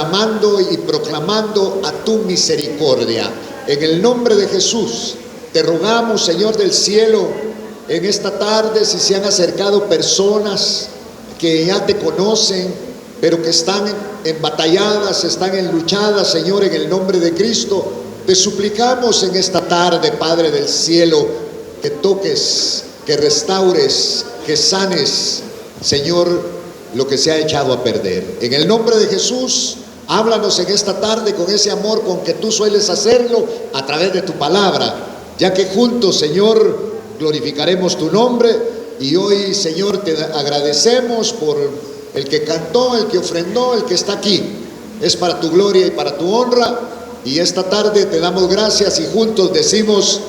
clamando y proclamando a tu misericordia. En el nombre de Jesús, te rogamos, Señor del cielo, en esta tarde, si se han acercado personas que ya te conocen, pero que están embatalladas, están enluchadas, Señor, en el nombre de Cristo, te suplicamos en esta tarde, Padre del cielo, que toques, que restaures, que sanes, Señor, lo que se ha echado a perder. En el nombre de Jesús, háblanos en esta tarde con ese amor con que tú sueles hacerlo a través de tu palabra, ya que juntos, Señor, glorificaremos tu nombre. Y hoy, Señor, te agradecemos por el que cantó, el que ofrendó, el que está aquí. Es para tu gloria y para tu honra. Y esta tarde te damos gracias y juntos decimos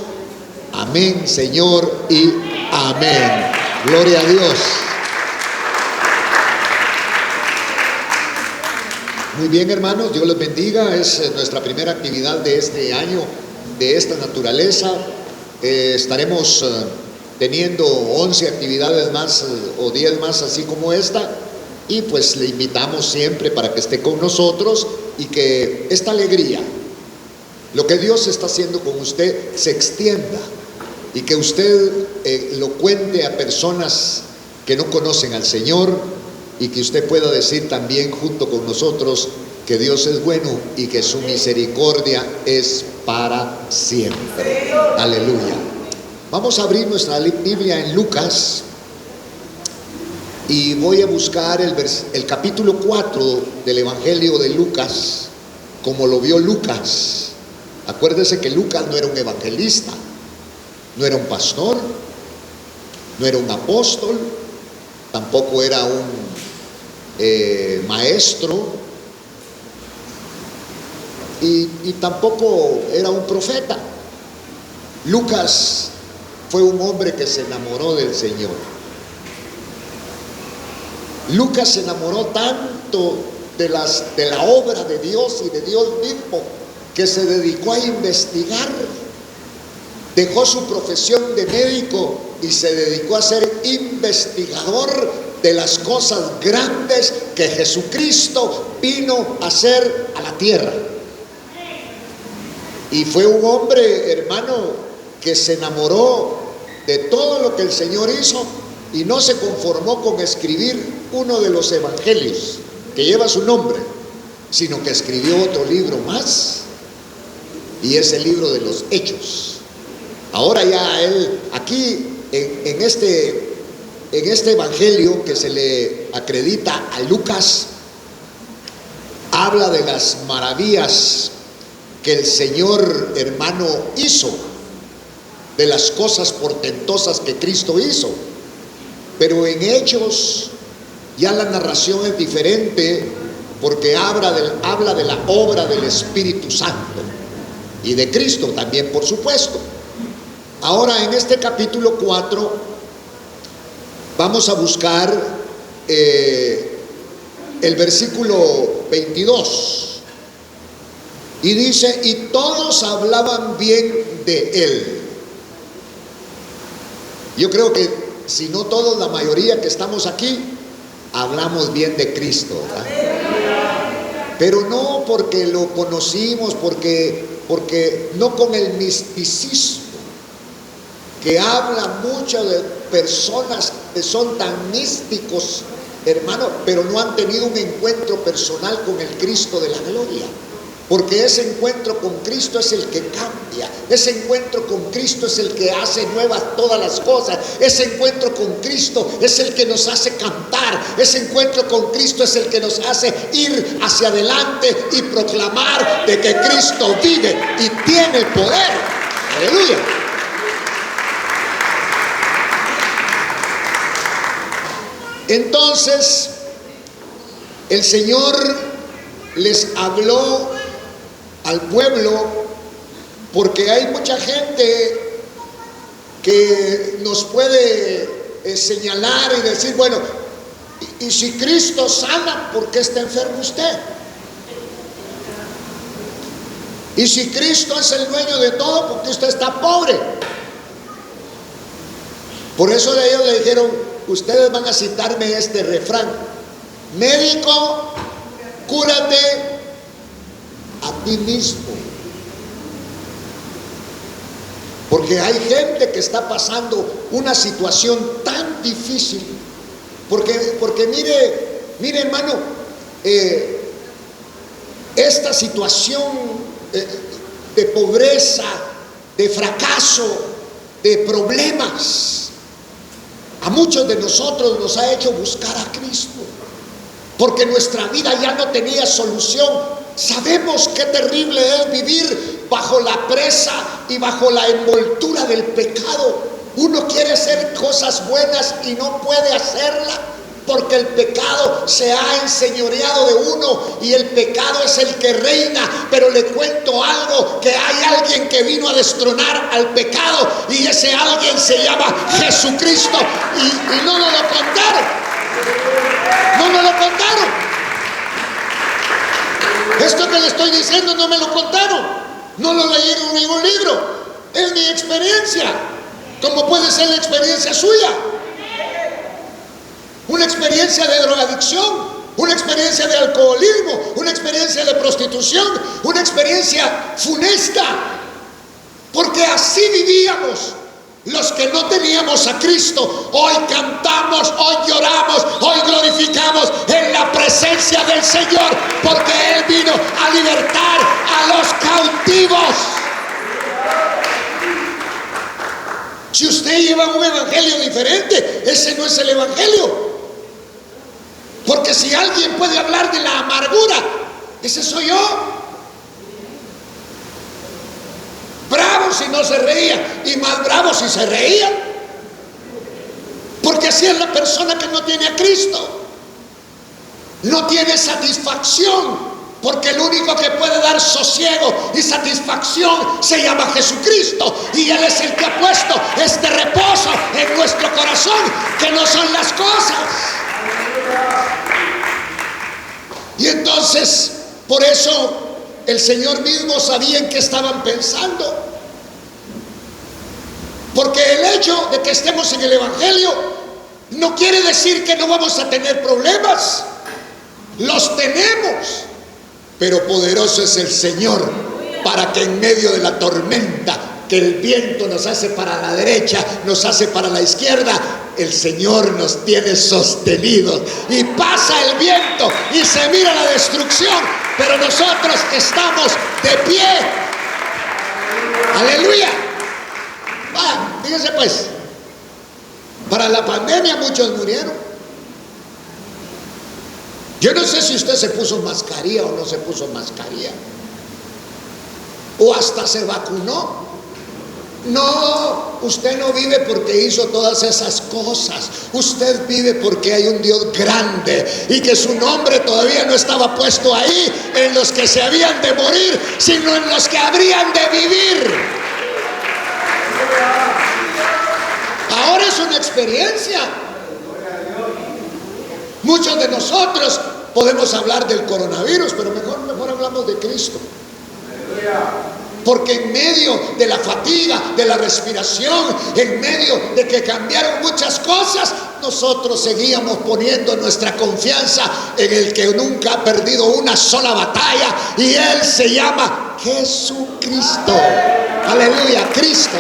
amén, Señor, y amén. Gloria a Dios. Muy bien, hermanos, Dios los bendiga. Es nuestra primera actividad de este año, de esta naturaleza. Estaremos teniendo 11 actividades más o 10 más así como esta, y pues le invitamos siempre para que esté con nosotros y que esta alegría, lo que Dios está haciendo con usted, se extienda y que usted lo cuente a personas que no conocen al Señor, y que usted pueda decir también junto con nosotros que Dios es bueno y que su misericordia es para siempre. Aleluya. Vamos a abrir nuestra Biblia en Lucas y voy a buscar el capítulo 4 del Evangelio de Lucas, como lo vio Lucas. Acuérdese que Lucas no era un evangelista, no era un pastor, no era un apóstol, tampoco era un maestro, y tampoco era un profeta. Lucas fue un hombre que se enamoró del Señor. Lucas se enamoró tanto de la obra de Dios y de Dios mismo, que se dedicó a investigar. Dejó su profesión de médico y se dedicó a ser investigador de las cosas grandes que Jesucristo vino a hacer a la tierra. Y fue un hombre, hermano, que se enamoró de todo lo que el Señor hizo y no se conformó con escribir uno de los evangelios que lleva su nombre, sino que escribió otro libro más, y es el libro de los Hechos. Ahora ya él, aquí en este evangelio que se le acredita a Lucas, habla de las maravillas que el Señor, hermano, hizo, de las cosas portentosas que Cristo hizo. Pero en Hechos ya la narración es diferente, porque habla de la obra del Espíritu Santo y de Cristo también, por supuesto. Ahora, en este capítulo 4 vamos a buscar el versículo 22, y dice: y todos hablaban bien de él. Yo creo que si no todos, la mayoría que estamos aquí hablamos bien de Cristo, ¿verdad? Pero no porque lo conocimos, porque no con el misticismo que habla mucho de personas que son tan místicos, hermano, pero no han tenido un encuentro personal con el Cristo de la gloria. Porque ese encuentro con Cristo es el que cambia, ese encuentro con Cristo es el que hace nuevas todas las cosas, ese encuentro con Cristo es el que nos hace cantar, ese encuentro con Cristo es el que nos hace ir hacia adelante y proclamar de que Cristo vive y tiene el poder. Aleluya. Entonces el Señor les habló al pueblo, porque hay mucha gente que nos puede señalar y decir: bueno, y si Cristo sana, ¿por qué está enfermo usted? Y si Cristo es el dueño de todo, ¿por qué usted está pobre? Por eso ellos le dijeron: ustedes van a citarme este refrán: médico, cúrate ti mismo. Porque hay gente que está pasando una situación tan difícil. Porque mire hermano, esta situación de pobreza, de fracaso, de problemas, a muchos de nosotros nos ha hecho buscar a Cristo, porque nuestra vida ya no tenía solución. Sabemos qué terrible es vivir bajo la presa y bajo la envoltura del pecado. Uno quiere hacer cosas buenas y no puede hacerlas, porque el pecado se ha enseñoreado de uno y el pecado es el que reina. Pero le cuento algo, que hay alguien que vino a destronar al pecado, y ese alguien se llama Jesucristo, y no nos lo contaron. No me lo contaron. Esto que le estoy diciendo no me lo contaron, no lo leí en ningún libro, es mi experiencia, como puede ser la experiencia suya. Una experiencia de drogadicción, una experiencia de alcoholismo, una experiencia de prostitución, una experiencia funesta, porque así vivíamos los que no teníamos a Cristo. Hoy cantamos, hoy lloramos, hoy glorificamos en la presencia del Señor, porque Él vino a libertar a los cautivos. Si usted lleva un evangelio diferente, ese no es el evangelio. Porque si alguien puede hablar de la amargura, ese soy yo. Bravo si no se reía, y más bravo si se reía, porque así es la persona que no tiene a Cristo. No tiene satisfacción, porque el único que puede dar sosiego y satisfacción se llama Jesucristo, y Él es el que ha puesto este reposo en nuestro corazón, que no son las cosas. Y entonces, por eso el Señor mismo sabía en qué estaban pensando. Porque el hecho de que estemos en el evangelio no quiere decir que no vamos a tener problemas. Los tenemos, pero poderoso es el Señor para que en medio de la tormenta, que el viento nos hace para la derecha, nos hace para la izquierda, el Señor nos tiene sostenidos, y pasa el viento y se mira la destrucción, pero nosotros estamos de pie. Aleluya. Fíjense pues, para la pandemia muchos murieron. Yo no sé si usted se puso mascarilla o no se puso mascarilla, o hasta se vacunó. No, usted no vive porque hizo todas esas cosas. Usted vive porque hay un Dios grande, y que su nombre todavía no estaba puesto ahí en los que se habían de morir, sino en los que habrían de vivir. Ahora es una experiencia. Muchos de nosotros podemos hablar del coronavirus, pero mejor hablamos de Cristo. Porque en medio de la fatiga, de la respiración, en medio de que cambiaron muchas cosas, nosotros seguíamos poniendo nuestra confianza en el que nunca ha perdido una sola batalla, y Él se llama Jesucristo. Aleluya, Cristo.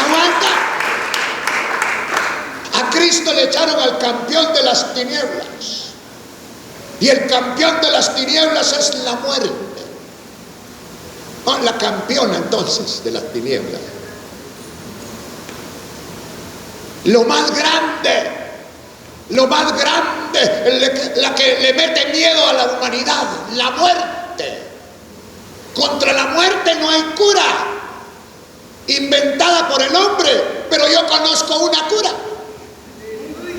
Aguanta. A Cristo le echaron al campeón de las tinieblas. Y el campeón de las tinieblas es la muerte. La campeona entonces de las tinieblas. Lo más grande, la que le mete miedo a la humanidad, la muerte. Contra la muerte no hay cura inventada por el hombre, pero yo conozco una cura.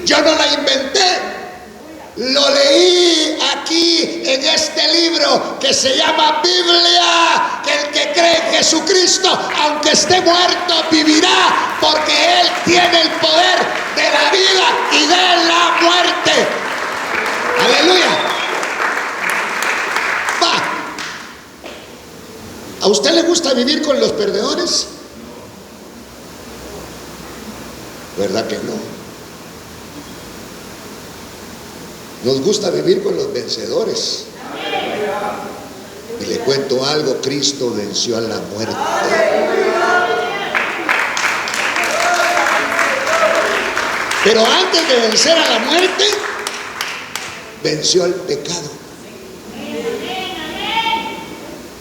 Yo no la inventé, lo leí aquí en este libro que se llama Biblia, que el que cree en Jesucristo, aunque esté muerto, vivirá, porque Él tiene el poder de la vida y de la muerte. Aleluya. ¿A usted le gusta vivir con los perdedores? ¿Verdad que no? Nos gusta vivir con los vencedores. Y le cuento algo, Cristo venció a la muerte. Pero antes de vencer a la muerte, venció al pecado.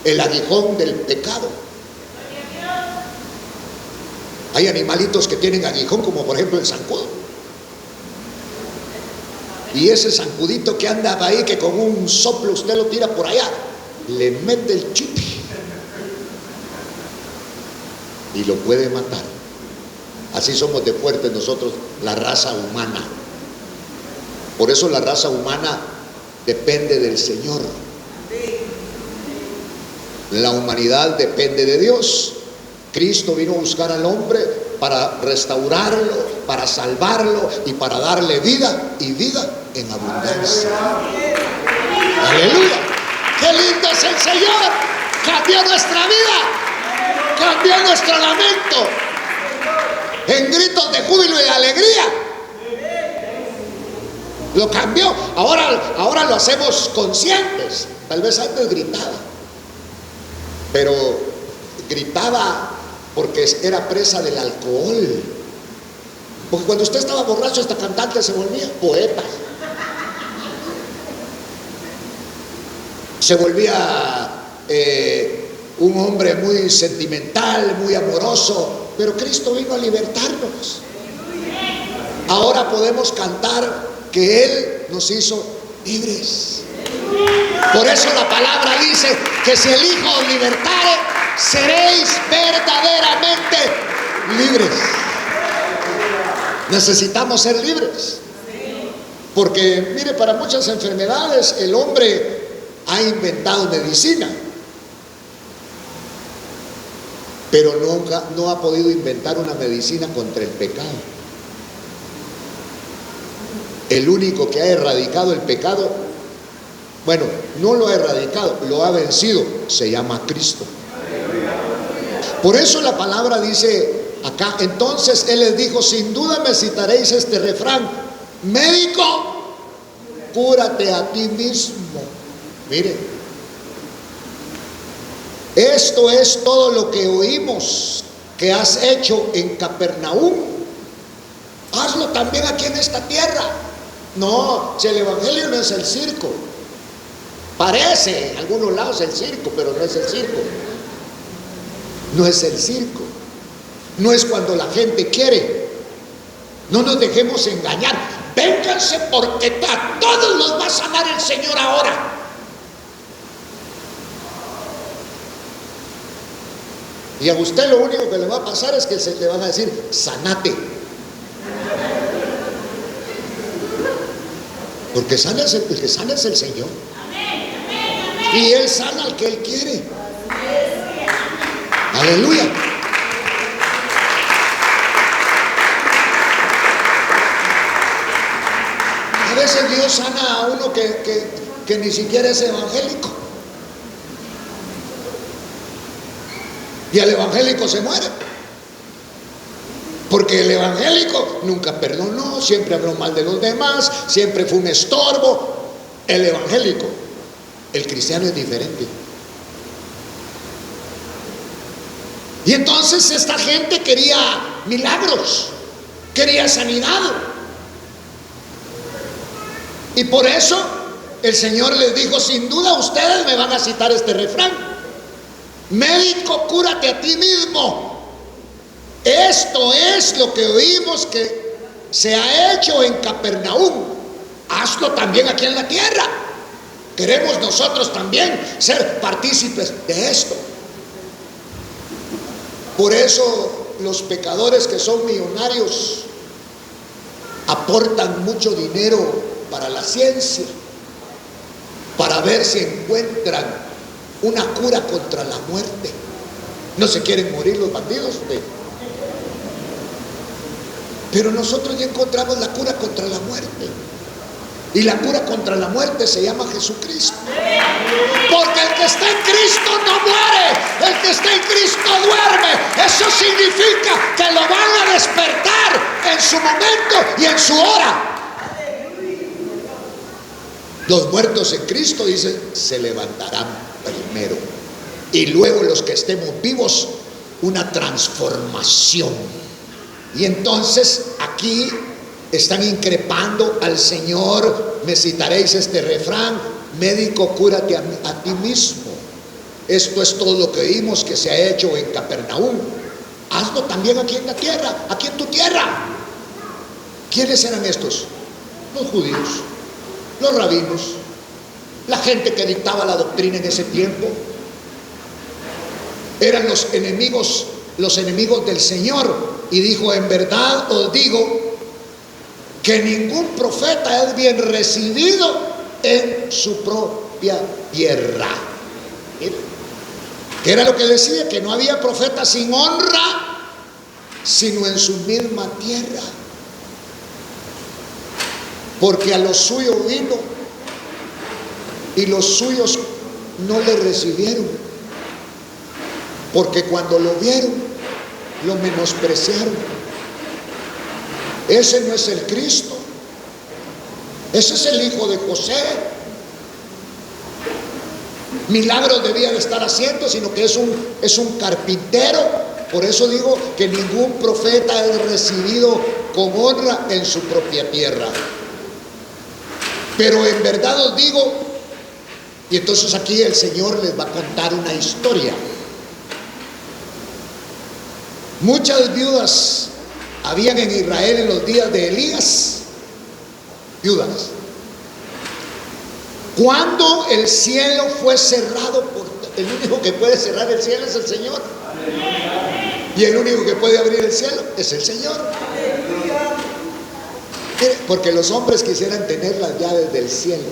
El aguijón del pecado. Hay animalitos que tienen aguijón, como por ejemplo el zancudo. Y ese zancudito que anda ahí, que con un soplo usted lo tira por allá, le mete el chip y lo puede matar. Así somos de fuertes nosotros, la raza humana. Por eso la raza humana depende del Señor. La humanidad depende de Dios. Cristo vino a buscar al hombre para restaurarlo, para salvarlo y para darle vida y vida en abundancia. Aleluya. ¡Qué lindo es el Señor! Cambió nuestra vida, cambió nuestro lamento en gritos de júbilo y de alegría. Lo cambió. Ahora lo hacemos conscientes. Tal vez antes gritaba, pero gritaba porque era presa del alcohol. Porque cuando usted estaba borracho, hasta cantante se volvía, poeta. Se volvía un hombre muy sentimental, muy amoroso. Pero Cristo vino a libertarnos. Ahora podemos cantar que Él nos hizo libres. Por eso la palabra dice que si el Hijo os libertare, seréis verdaderamente libres. Necesitamos ser libres. Porque mire, para muchas enfermedades el hombre ha inventado medicina, pero no ha podido inventar una medicina contra el pecado. El único que ha erradicado el pecado, bueno, no lo ha erradicado, lo ha vencido, se llama Cristo. Por eso la palabra dice acá, entonces Él les dijo, sin duda me citaréis este refrán: médico, cúrate a ti mismo. Mire, esto es todo lo que oímos que has hecho en Capernaum, hazlo también aquí en esta tierra. No, si el evangelio no es el circo, parece en algunos lados el circo, pero no es el circo. No es el circo, no es cuando la gente quiere. No nos dejemos engañar. Vénganse porque a todos los va a sanar el Señor ahora. Y a usted lo único que le va a pasar es que le van a decir, sanate. Porque el que sana es el Señor. Y Él sana al que Él quiere. Aleluya. A veces Dios sana a uno que ni siquiera es evangélico. Y el evangélico se muere. Porque el evangélico nunca perdonó, siempre habló mal de los demás, siempre fue un estorbo. El evangélico, el cristiano es diferente. Y entonces esta gente quería milagros, quería sanidad. Y por eso el Señor les dijo, sin duda ustedes me van a citar este refrán: médico, cúrate a ti mismo. Esto es lo que oímos que se ha hecho en Capernaum, hazlo también aquí en la tierra. Queremos nosotros también ser partícipes de esto. Por eso los pecadores que son millonarios aportan mucho dinero para la ciencia, para ver si encuentran una cura contra la muerte. No se quieren morir los bandidos, pero nosotros ya encontramos la cura contra la muerte. Y la cura contra la muerte se llama Jesucristo. Porque el que está en Cristo no muere, el que está en Cristo duerme. Eso significa que lo van a despertar en su momento y en su hora. Los muertos en Cristo, dice, se levantarán primero. Y luego los que estemos vivos, una transformación. Y entonces aquí están increpando al Señor. Me citaréis este refrán: médico, cúrate a ti mismo. Esto es todo lo que vimos que se ha hecho en Capernaum. Hazlo también aquí en la tierra, aquí en tu tierra. ¿Quiénes eran estos? Los judíos, los rabinos, la gente que dictaba la doctrina en ese tiempo. Eran los enemigos del Señor. Y dijo: en verdad os digo que ningún profeta es bien recibido en su propia tierra. ¿Qué era lo que decía? Que no había profeta sin honra, sino en su misma tierra. Porque a los suyos vino y los suyos no le recibieron. Porque cuando lo vieron, lo menospreciaron. Ese no es el Cristo. Ese es el hijo de José. Milagros debía de estar haciendo, sino que es un carpintero. Por eso digo que ningún profeta es recibido con honra en su propia tierra. Pero en verdad os digo, y entonces aquí el Señor les va a contar una historia. Muchas viudas habían en Israel en los días de Elías. Viudas. Cuando el cielo fue cerrado, el único que puede cerrar el cielo es el Señor. Y el único que puede abrir el cielo es el Señor. Porque los hombres quisieran tener las llaves del cielo.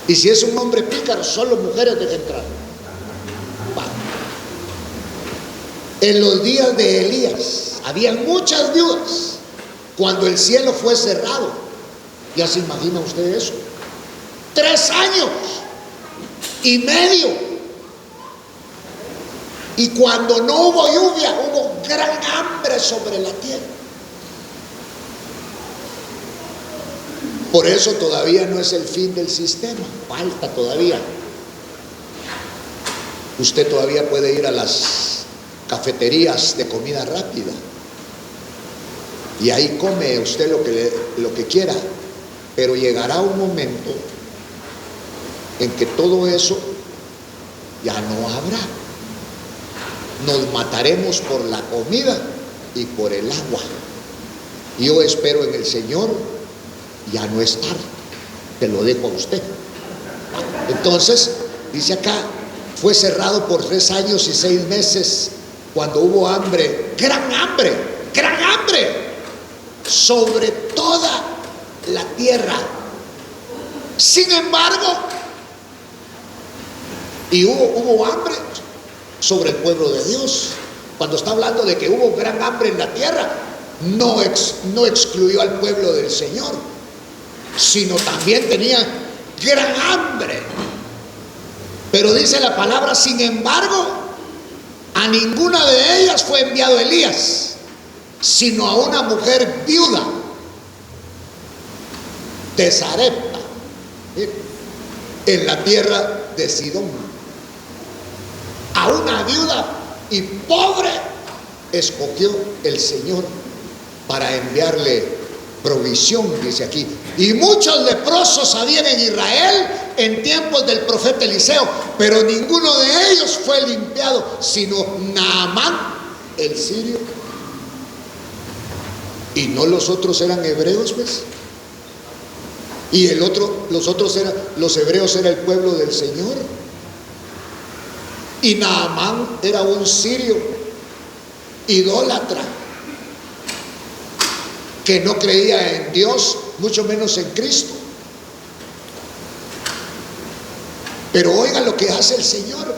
Y si es un hombre pícaro, solo mujeres dejan entrar. En los días de Elías habían muchas viudas. Cuando el cielo fue cerrado, ¿ya se imagina usted eso? 3 años y medio. Y cuando no hubo lluvia, hubo gran hambre sobre la tierra. Por eso todavía no es el fin del sistema, falta todavía. Usted todavía puede ir a las cafeterías de comida rápida y ahí come usted lo que quiera, pero llegará un momento en que todo eso ya no habrá. Nos mataremos por la comida y por el agua. Yo espero en el Señor, ya no es tarde, te lo dejo a usted. Entonces dice acá: fue cerrado por 3 años y 6 meses, cuando hubo hambre, gran hambre sobre toda la tierra. Sin embargo, y hubo hambre sobre el pueblo de Dios. Cuando está hablando de que hubo gran hambre en la tierra, no excluyó al pueblo del Señor, sino también tenía gran hambre. Pero dice la palabra: sin embargo, a ninguna de ellas fue enviado Elías, sino a una mujer viuda de Sarepta, en la tierra de Sidón. A una viuda y pobre escogió el Señor para enviarle provisión, dice aquí. Y muchos leprosos habían en Israel en tiempos del profeta Eliseo, pero ninguno de ellos fue limpiado, sino Naamán el sirio. Y no los otros eran hebreos, pues. Y los hebreos era el pueblo del Señor. Y Naamán era un sirio idólatra que no creía en Dios, mucho menos en Cristo. Pero oiga lo que hace el Señor.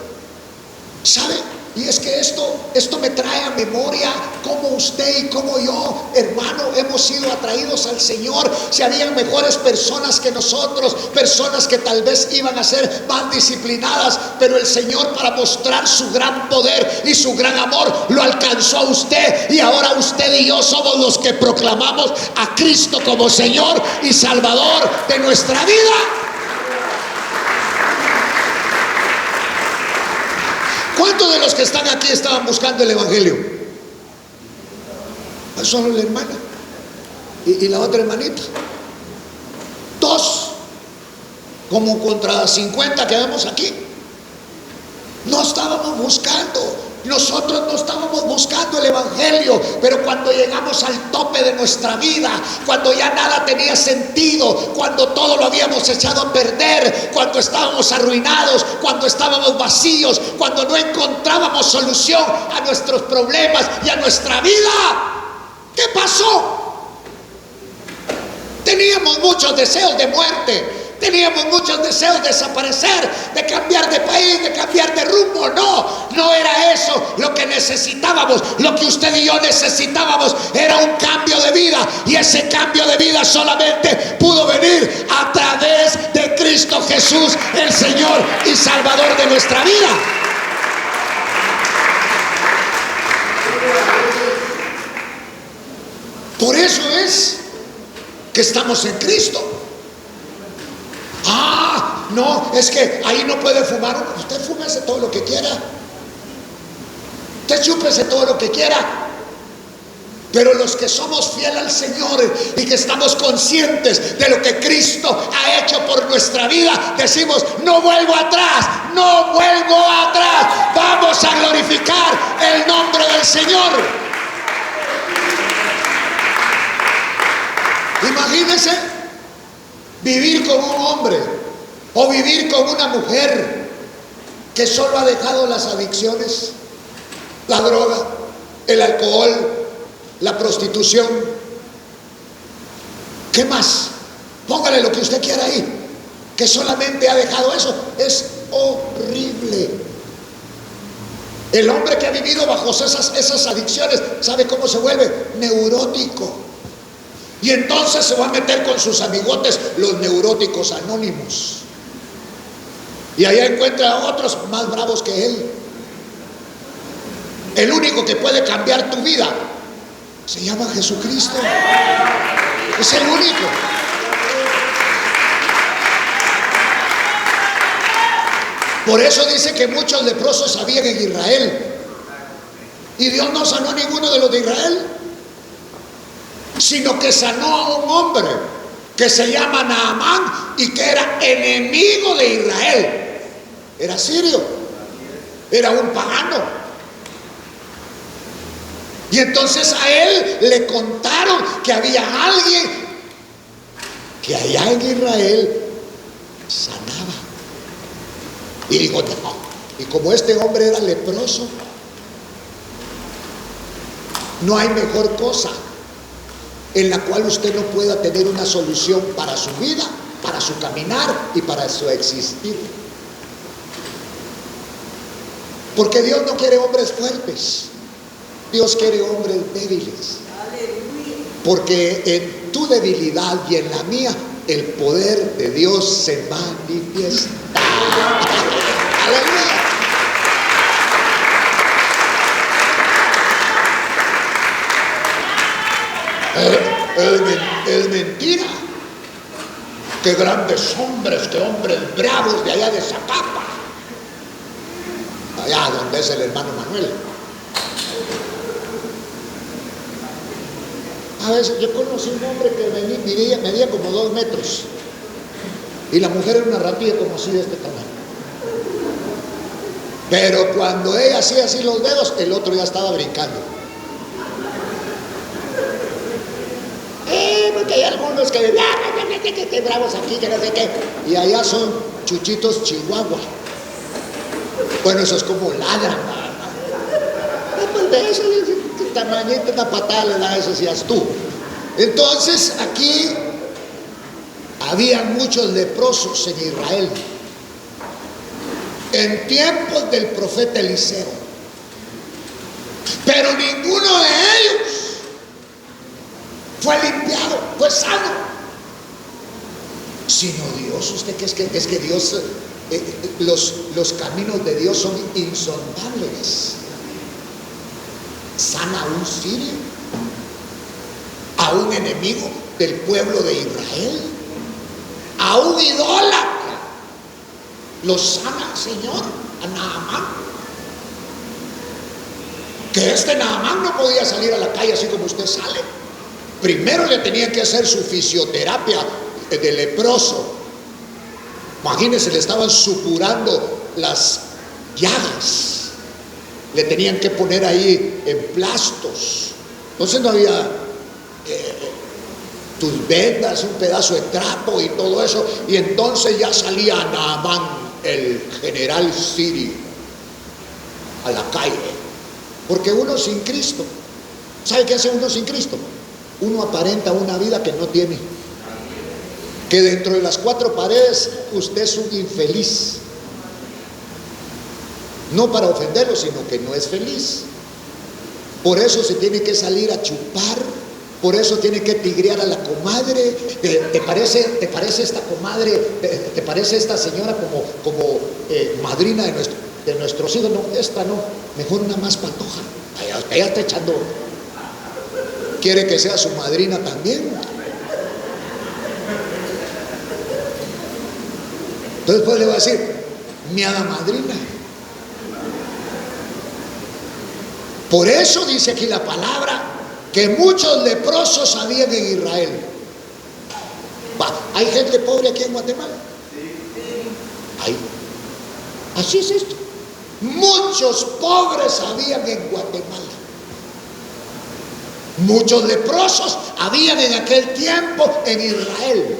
¿Sabe? Y es que esto me trae a memoria cómo usted y cómo yo, hermano, hemos sido atraídos al Señor. Si habían mejores personas que nosotros, personas que tal vez iban a ser más disciplinadas, pero el Señor, para mostrar su gran poder y su gran amor, lo alcanzó a usted. Y ahora usted y yo somos los que proclamamos a Cristo como Señor y Salvador de nuestra vida. ¿Cuántos de los que están aquí estaban buscando el Evangelio? Pues solo la hermana y la otra hermanita. Dos, como contra 50 que vemos aquí. No estábamos buscando. Nosotros no estábamos buscando el Evangelio, pero cuando llegamos al tope de nuestra vida, cuando ya nada tenía sentido, cuando todo lo habíamos echado a perder, cuando estábamos arruinados, cuando estábamos vacíos, cuando no encontrábamos solución a nuestros problemas y a nuestra vida, ¿qué pasó? Teníamos muchos deseos de muerte. Teníamos muchos deseos de desaparecer, de cambiar de país, de cambiar de rumbo. No era eso lo que necesitábamos. Lo que usted y yo necesitábamos era un cambio de vida. Y ese cambio de vida solamente pudo venir a través de Cristo Jesús, el Señor y Salvador de nuestra vida. Por eso es que estamos en Cristo. No, es que ahí no puede fumar. Usted fúmese todo lo que quiera. Usted chúpese todo lo que quiera. Pero los que somos fieles al Señor y que estamos conscientes de lo que Cristo ha hecho por nuestra vida, decimos: no vuelvo atrás, no vuelvo atrás. Vamos a glorificar el nombre del Señor. Imagínense vivir con un hombre o vivir con una mujer que solo ha dejado las adicciones, la droga, el alcohol, la prostitución. ¿Qué más? Póngale lo que usted quiera ahí. Que solamente ha dejado eso. Es horrible. El hombre que ha vivido bajo esas adicciones, ¿sabe cómo se vuelve? Neurótico. Y entonces se va a meter con sus amigotes, los neuróticos anónimos. Y allá encuentra a otros más bravos que él. El único que puede cambiar tu vida se llama Jesucristo. Es el único. Por eso dice que muchos leprosos habían en Israel. Y Dios no sanó a ninguno de los de Israel, sino que sanó a un hombre que se llama Naamán y que era enemigo de Israel. Era sirio, era un pagano. Y entonces a él le contaron que había alguien que allá en Israel sanaba. Y dijo: no. Y como este hombre era leproso, no hay mejor cosa en la cual usted no pueda tener una solución para su vida, para su caminar y para su existir. Porque Dios no quiere hombres fuertes, Dios quiere hombres débiles. Porque en tu debilidad y en la mía el poder de Dios se manifiesta. Aleluya. Es mentira que grandes hombres, que hombres bravos de allá de Zacapa, allá donde es el hermano Manuel. A veces yo conocí un hombre que medía como 2 metros y la mujer era una ratilla como así de este tamaño. Pero cuando ella hacía así los dedos, el otro ya estaba brincando. Porque hay algunos que bravos aquí, que no sé qué, y allá son chuchitos chihuahua. Bueno, eso es como ladran. Pues de eso, qué tamañito, una patada le da, eso decías tú. Entonces aquí había muchos leprosos en Israel en tiempos del profeta Eliseo. pero ninguno de ellos fue limpiado, fue sano, sino Dios. ¿Usted qué es que Dios, los caminos de Dios son insondables? Sana a un sirio, a un enemigo del pueblo de Israel, a un idólatra, lo sana el Señor, a Naamán. Que Naamán no podía salir a la calle así como usted sale. Primero le tenían que hacer su fisioterapia de leproso. Imagínense, le estaban supurando las llagas, le tenían que poner ahí emplastos. Entonces no había tus vendas, un pedazo de trapo y todo eso. Y entonces ya salía Naamán, el general sirio, a la calle. Porque uno sin Cristo, ¿sabe qué hace uno sin Cristo? Uno aparenta una vida que no tiene, que dentro de las cuatro paredes usted es un infeliz. No para ofenderlo, sino que no es feliz. Por eso se tiene que salir a chupar, por eso tiene que tigrear a la comadre. ¿Te parece esta comadre, te parece esta señora como madrina de nuestros hijos? No, esta no, mejor una más patoja. Ella está echando, quiere que sea su madrina también. Entonces pues le va a decir, mi hada madrina. Por eso dice aquí la palabra que muchos leprosos habían en Israel. ¿Hay gente pobre aquí en Guatemala? Hay. Así es esto. Muchos pobres habían en Guatemala. Muchos leprosos habían en aquel tiempo en Israel.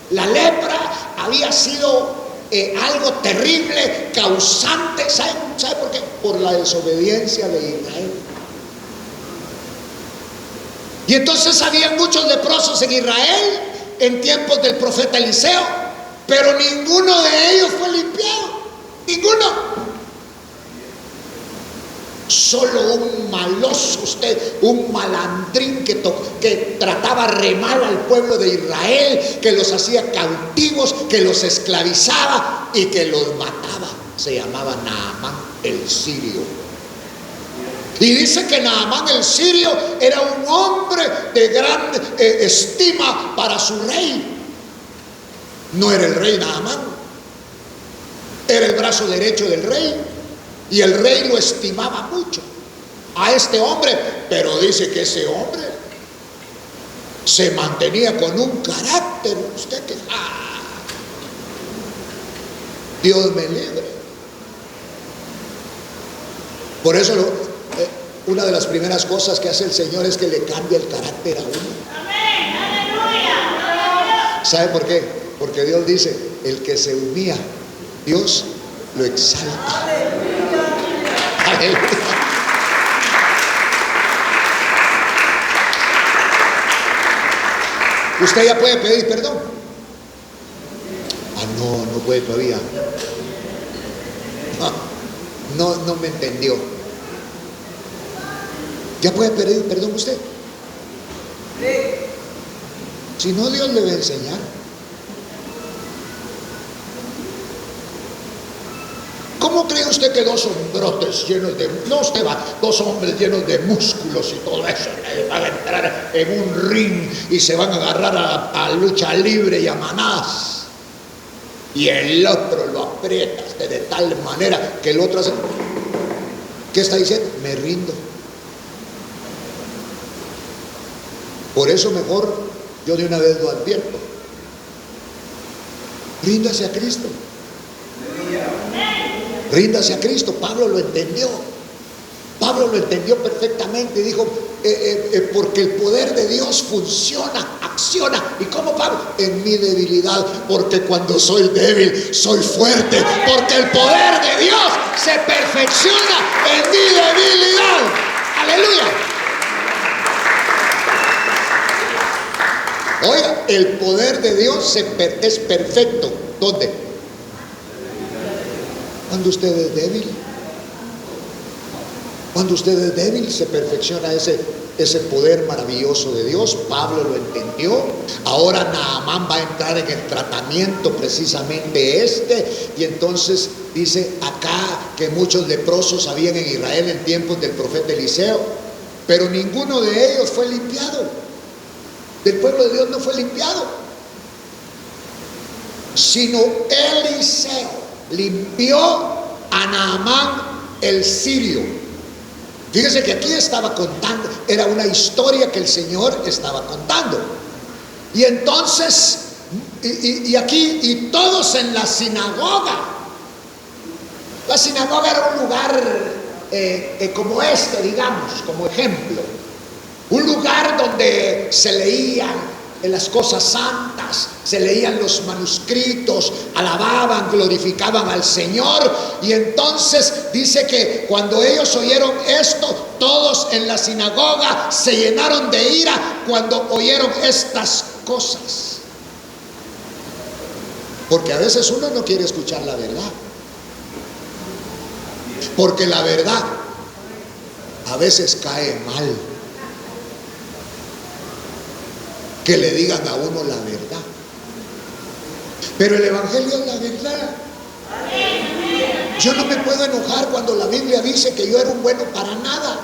La lepra había sido algo terrible, causante. ¿Sabe por qué? Por la desobediencia de Israel. Y entonces había muchos leprosos en Israel en tiempos del profeta Eliseo, pero ninguno de ellos fue limpiado. Ninguno. Solo un maloso, un malandrín que trataba re mal al pueblo de Israel, que los hacía cautivos, que los esclavizaba y que los mataba. Se llamaba Naamán el sirio. Y dice que Naamán el sirio era un hombre de gran estima para su rey. No era el rey Naamán, era el brazo derecho del rey. Y el rey lo estimaba mucho a este hombre, pero dice que ese hombre se mantenía con un carácter. Usted que Dios me libre. Por eso una de las primeras cosas que hace el Señor es que le cambia el carácter a uno. Amén, aleluya. ¿Sabe por qué? Porque Dios dice, el que se humilla, Dios lo exalta. Aleluya. Usted ya puede pedir perdón. No puede todavía. No me entendió. ¿Ya puede pedir perdón usted? Si no, Dios le va a enseñar. ¿Cómo cree usted que dos hombrotes llenos de, no usted va, dos hombres llenos de músculos y todo eso, van a entrar en un ring y se van a agarrar a lucha libre y a manás? Y el otro lo aprieta de tal manera que el otro hace, ¿qué está diciendo? Me rindo. Por eso mejor yo de una vez lo advierto. Ríndase a Cristo. Ríndase a Cristo. Pablo lo entendió. Pablo lo entendió perfectamente y dijo, porque el poder de Dios funciona, acciona. ¿Y cómo, Pablo? En mi debilidad, porque cuando soy débil, soy fuerte, porque el poder de Dios se perfecciona en mi debilidad. Aleluya. Oiga, el poder de Dios es perfecto. ¿Dónde? Cuando usted es débil. Cuando usted es débil, se perfecciona ese poder maravilloso de Dios. Pablo lo entendió. Ahora Naamán va a entrar en el tratamiento precisamente y entonces dice acá que muchos leprosos habían en Israel en tiempos del profeta Eliseo, pero ninguno de ellos fue limpiado. Del pueblo de Dios no fue limpiado, sino Eliseo limpió a Naamán el sirio. Fíjese que aquí estaba contando, era una historia que el Señor estaba contando. Y entonces, y todos en la sinagoga. La sinagoga era un lugar como digamos, como ejemplo. Un lugar donde se leían en las cosas santas, se leían los manuscritos, alababan, glorificaban al Señor. Y entonces dice que cuando ellos oyeron esto, todos en la sinagoga se llenaron de ira cuando oyeron estas cosas. Porque a veces uno no quiere escuchar la verdad, porque la verdad a veces cae mal. Que le digan a uno la verdad, pero el evangelio es la verdad. Yo no me puedo enojar cuando la Biblia dice que yo era un bueno para nada,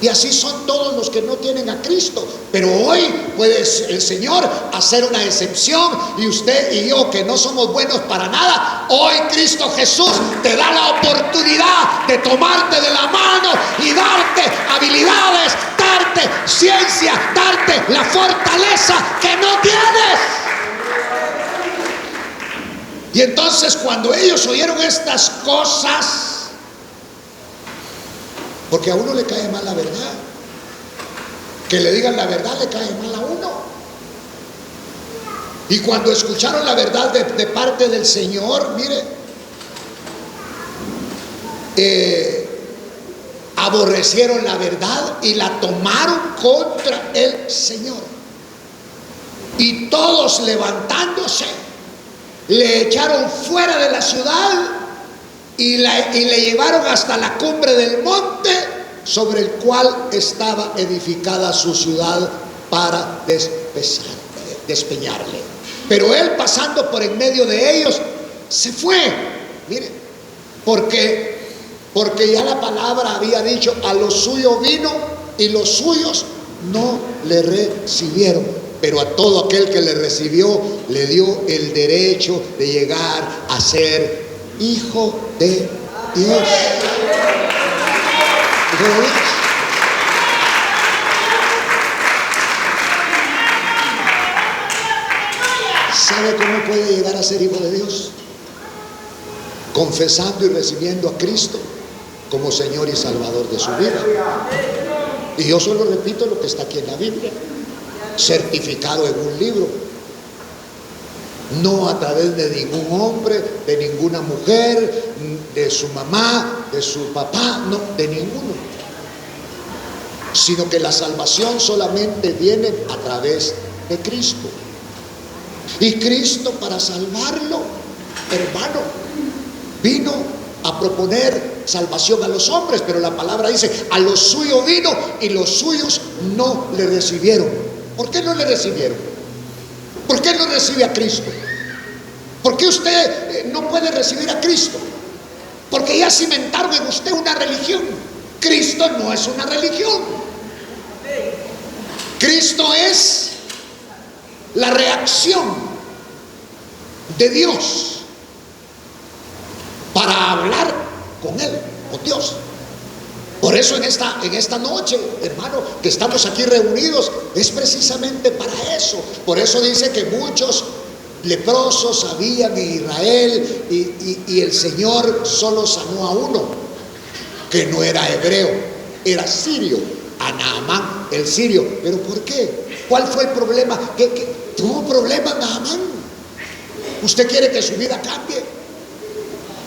y así son todos los que no tienen a Cristo. Pero hoy puede el Señor hacer una excepción, y usted y yo que no somos buenos para nada, hoy Cristo Jesús te da la oportunidad de tomarte de la mano y darte habilidades, darte ciencia, darte la fortaleza que no tienes. Y entonces cuando ellos oyeron estas cosas, porque a uno le cae mal la verdad, que le digan la verdad le cae mal a uno. Y cuando escucharon la verdad de parte del Señor, mire, aborrecieron la verdad y la tomaron contra el Señor. Y todos levantándose, le echaron fuera de la ciudad y le llevaron hasta la cumbre del monte sobre el cual estaba edificada su ciudad para despeñarle. Pero él, pasando por en medio de ellos, se fue. Mire, porque ya la palabra había dicho: a los suyos vino y los suyos no le recibieron. Pero a todo aquel que le recibió, le dio el derecho de llegar a ser hijo de Dios. Hijo de Dios. ¿Sabe cómo puede llegar a ser hijo de Dios? Confesando y recibiendo a Cristo como Señor y Salvador de su vida. Y yo solo repito lo que está aquí en la Biblia, certificado en un libro, no a través de ningún hombre, de ninguna mujer, de su mamá, de su papá, no, de ninguno, sino que la salvación solamente viene a través de Cristo. Y Cristo, para salvarlo, hermano, vino a proponer salvación a los hombres, pero la palabra dice: a los suyos vino y los suyos no le recibieron. ¿Por qué no le recibieron? ¿Por qué no recibe a Cristo? ¿Por qué usted no puede recibir a Cristo? Porque ya cimentaron en usted una religión. Cristo no es una religión. Cristo es la reacción de Dios para hablar con Él, con Dios. Por eso en esta noche, hermano, que estamos aquí reunidos, es precisamente para eso. Por eso dice que muchos leprosos habían en Israel y el Señor solo sanó a uno, que no era hebreo, era sirio, a Naamán el sirio. ¿Pero por qué? ¿Cuál fue el problema? ¿Qué tuvo problema Naamán? ¿Usted quiere que su vida cambie?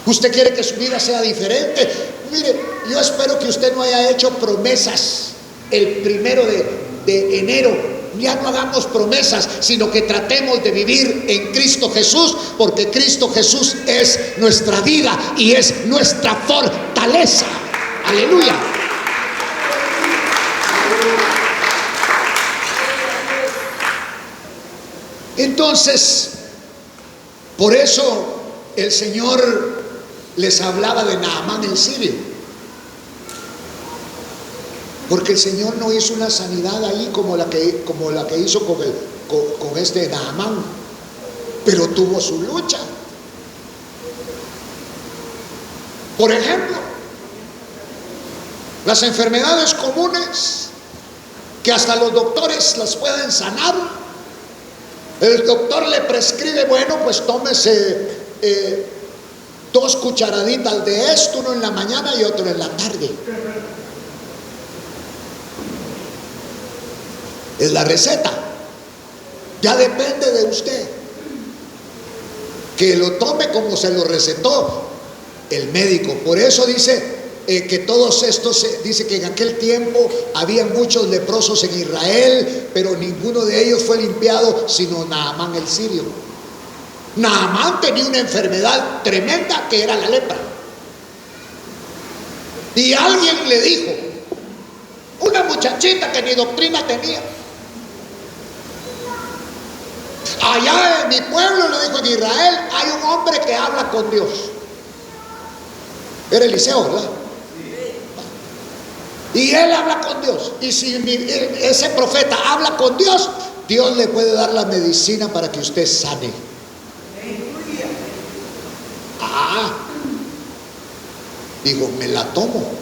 ¿Usted quiere que su vida sea diferente? Mire, yo espero que usted no haya hecho promesas el 1 de enero. Ya no hagamos promesas, sino que tratemos de vivir en Cristo Jesús, porque Cristo Jesús es nuestra vida y es nuestra fortaleza. Aleluya. Entonces, por eso el Señor les hablaba de Naamán el sirio, porque el Señor no hizo una sanidad ahí como la que hizo con este Naamán, pero tuvo su lucha. Por ejemplo, las enfermedades comunes que hasta los doctores las pueden sanar, el doctor le prescribe, bueno, pues tómese 2 cucharaditas de esto, uno en la mañana y otro en la tarde. Es la receta. Ya depende de usted que lo tome como se lo recetó el médico. Por eso dice que todos estos, dice que en aquel tiempo había muchos leprosos en Israel, pero ninguno de ellos fue limpiado sino Naamán el sirio. Naamán tenía una enfermedad tremenda que era la lepra, y alguien le dijo, una muchachita que ni doctrina tenía, allá en mi pueblo, le dijo, en Israel hay un hombre que habla con Dios. Era Eliseo, ¿verdad? Y él habla con Dios. Y si ese profeta habla con Dios, Dios le puede dar la medicina para que usted sane. Digo, me la tomo,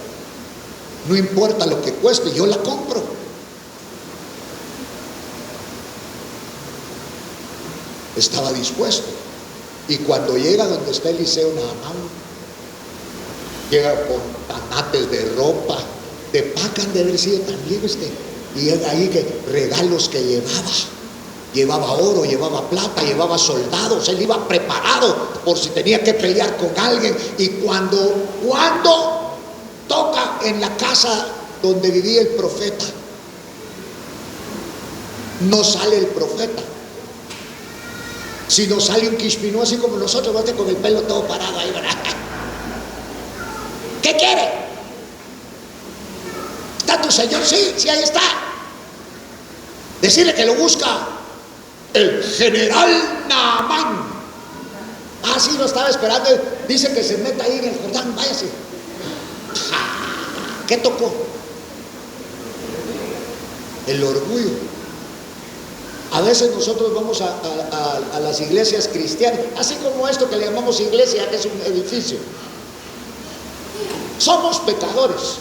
no importa lo que cueste, yo la compro. Estaba dispuesto. Y cuando llega donde está Eliseo, Naamán llega con tanates de ropa, de paca han de haber sido también y llega ahí que regalos que llevaba oro, llevaba plata, llevaba soldados, él iba preparado por si tenía que pelear con alguien. Y cuando toca en la casa donde vivía el profeta, no sale el profeta, sino sale un quishpinú así como nosotros, con el pelo todo parado ahí, ¿verdad? ¿Qué quiere? ¿Está tu señor? Sí, ahí está. Decirle que lo busca el general Naamán. Sí, lo estaba esperando. Dice que se meta ahí en el Jordán, váyase. ¿Qué tocó? El orgullo. A veces nosotros vamos a las iglesias cristianas, así como esto que le llamamos iglesia, que es un edificio. Somos pecadores,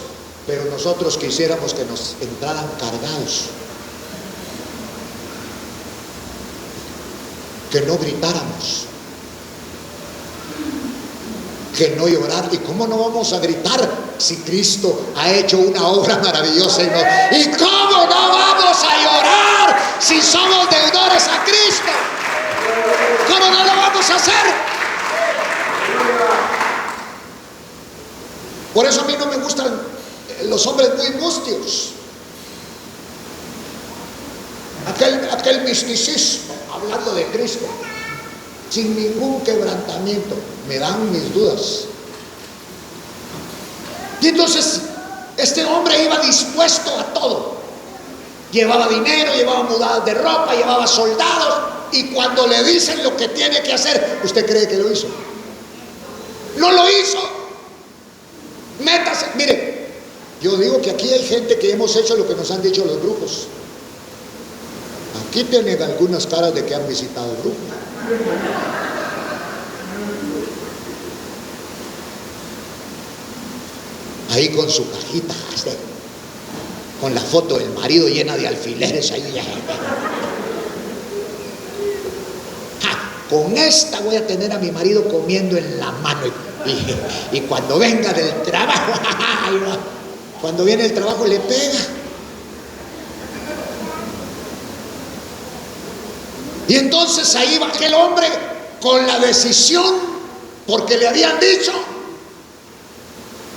pero nosotros quisiéramos que nos entraran cargados, que no gritáramos, que no llorar. ¿Y cómo no vamos a gritar si Cristo ha hecho una obra maravillosa? ¿Y cómo no vamos a llorar si somos deudores a Cristo? ¿Cómo no lo vamos a hacer? Por eso a mí no me gustan los hombres muy mustios. Aquel misticismo, hablando de Cristo, sin ningún quebrantamiento, me dan mis dudas. Y entonces este hombre iba dispuesto a todo. Llevaba dinero, llevaba mudadas de ropa, llevaba soldados. Y cuando le dicen lo que tiene que hacer, ¿usted cree que lo hizo? No lo hizo. Métase. Mire, yo digo que aquí hay gente que hemos hecho lo que nos han dicho los brujos. Aquí tienen algunas caras de que han visitado brujos. Ahí con su cajita, con la foto del marido llena de alfileres ahí. Con esta voy a tener a mi marido comiendo en la mano. Y cuando venga del trabajo, cuando viene el trabajo le pega. Y entonces ahí va aquel hombre con la decisión, porque le habían dicho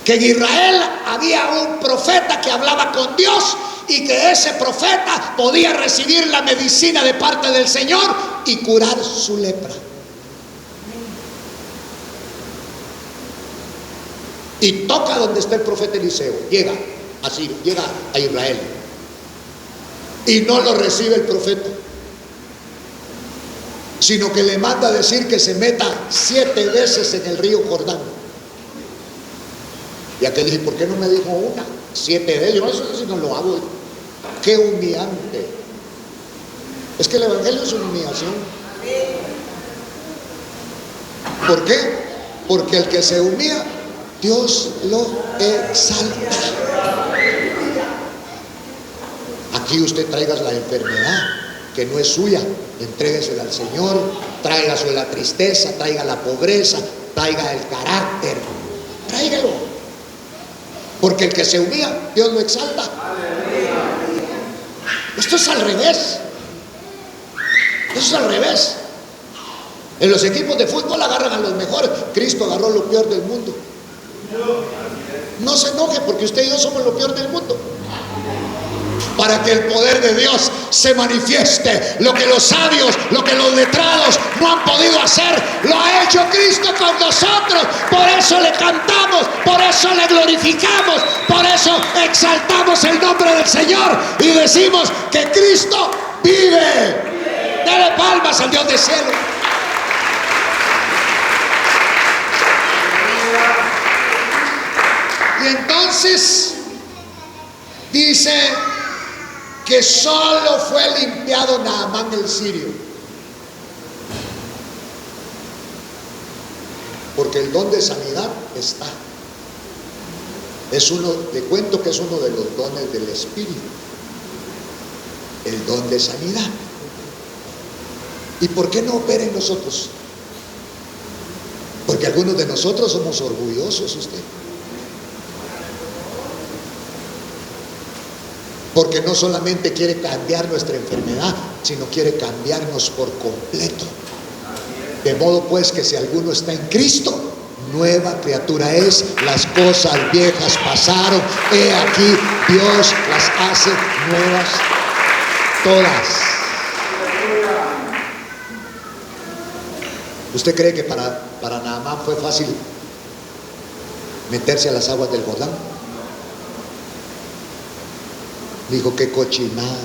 que en Israel había un profeta que hablaba con Dios y que ese profeta podía recibir la medicina de parte del Señor y curar su lepra. y toca donde está el profeta Eliseo. Llega a Siria, llega a Israel, y no lo recibe el profeta, sino que le manda a decir que se meta 7 veces en el río Jordán. Y aquel dije, ¿por qué no me dijo una? 7 veces, yo eso sí no lo hago. Qué humillante. Es que el evangelio es una humillación. ¿Por qué? Porque el que se humilla, Dios lo exalta. Aquí usted traiga la enfermedad que no es suya, entréguesela al Señor, tráigasela la tristeza, traiga la pobreza, traiga el carácter, tráigalo. Porque el que se humilla, Dios lo exalta. Esto es al revés. Esto es al revés. En los equipos de fútbol agarran a los mejores. Cristo agarró lo peor del mundo. No se enoje porque usted y yo somos lo peor del mundo. Para que el poder de Dios se manifieste. Lo que los sabios, lo que los letrados no han podido hacer, lo ha hecho Cristo con nosotros. Por eso le cantamos, por eso le glorificamos, por eso exaltamos el nombre del Señor y decimos que Cristo vive. Dale palmas al Dios del cielo. Y entonces dice que solo fue limpiado Naamán el sirio, porque el don de sanidad está. Es uno, le cuento que es uno de los dones del Espíritu, el don de sanidad. ¿Y por qué no opera en nosotros? Porque algunos de nosotros somos orgullosos, usted. Porque no solamente quiere cambiar nuestra enfermedad, sino quiere cambiarnos por completo. De modo pues que si alguno está en Cristo, nueva criatura es. Las cosas viejas pasaron, he aquí Dios las hace nuevas todas. ¿Usted cree que para Naamán fue fácil meterse a las aguas del Jordán? Dijo, qué cochinada.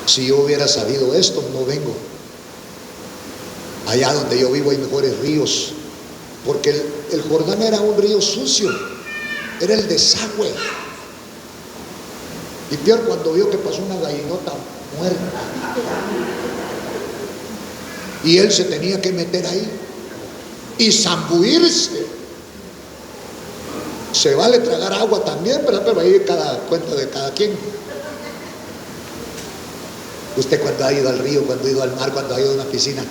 Si yo hubiera sabido esto, no vengo. Allá donde yo vivo hay mejores ríos. Porque el Jordán era un río sucio, era el desagüe. Y peor cuando vio que pasó una gallinota muerta. Y él se tenía que meter ahí y zambuirse. Se vale tragar agua también, ¿verdad? Pero ahí cada cuenta de cada quien. Usted cuando ha ido al río, cuando ha ido al mar, cuando ha ido a una piscina,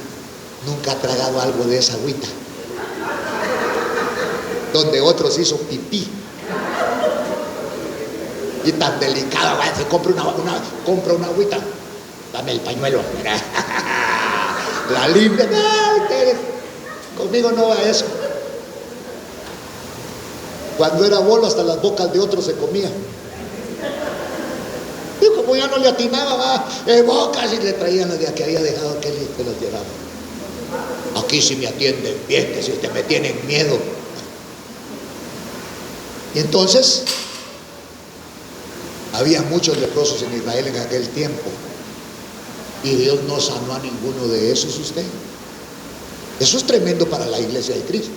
nunca ha tragado algo de esa agüita donde otros hizo pipí. Y tan delicado, se compra una agüita, dame el pañuelo, la limpia. Conmigo no va eso. Cuando era bolo, hasta las bocas de otros se comía. Y como ya no le atinaba, va, bocas, y le traían las de que había dejado aquel y te las llevaba. Aquí sí me atienden bien, que si usted me tienen miedo. Y entonces había muchos leprosos en Israel en aquel tiempo, y Dios no sanó a ninguno de esos. Usted, eso es tremendo para la iglesia de Cristo,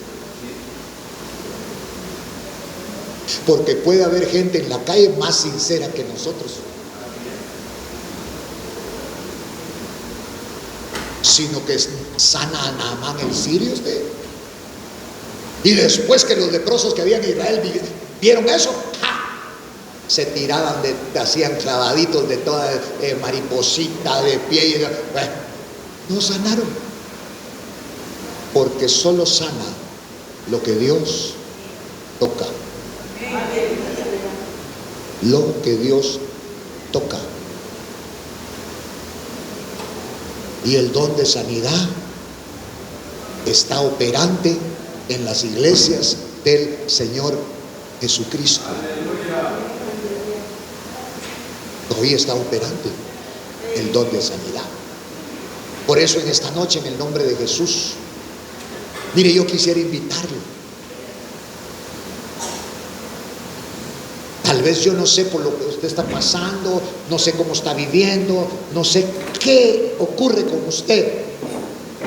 porque puede haber gente en la calle más sincera que nosotros, sino que sana a Naamán el sirio. Usted, y después que los leprosos que había en Israel vieron eso, ¡ja!, se tiraban, hacían clavaditos de toda mariposita de pie, y no sanaron, porque solo sana lo que Dios toca. Lo que Dios toca. Y el don de sanidad está operante en las iglesias del Señor Jesucristo. Todavía está operante el don de sanidad. Por eso en esta noche, en el nombre de Jesús, mire, yo quisiera invitarle Tal vez yo no sé por lo que usted está pasando, no sé cómo está viviendo, no sé qué ocurre con usted,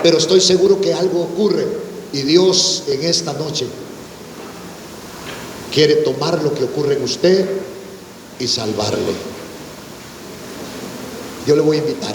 pero estoy seguro que algo ocurre y Dios en esta noche quiere tomar lo que ocurre en usted y salvarle. Yo le voy a invitar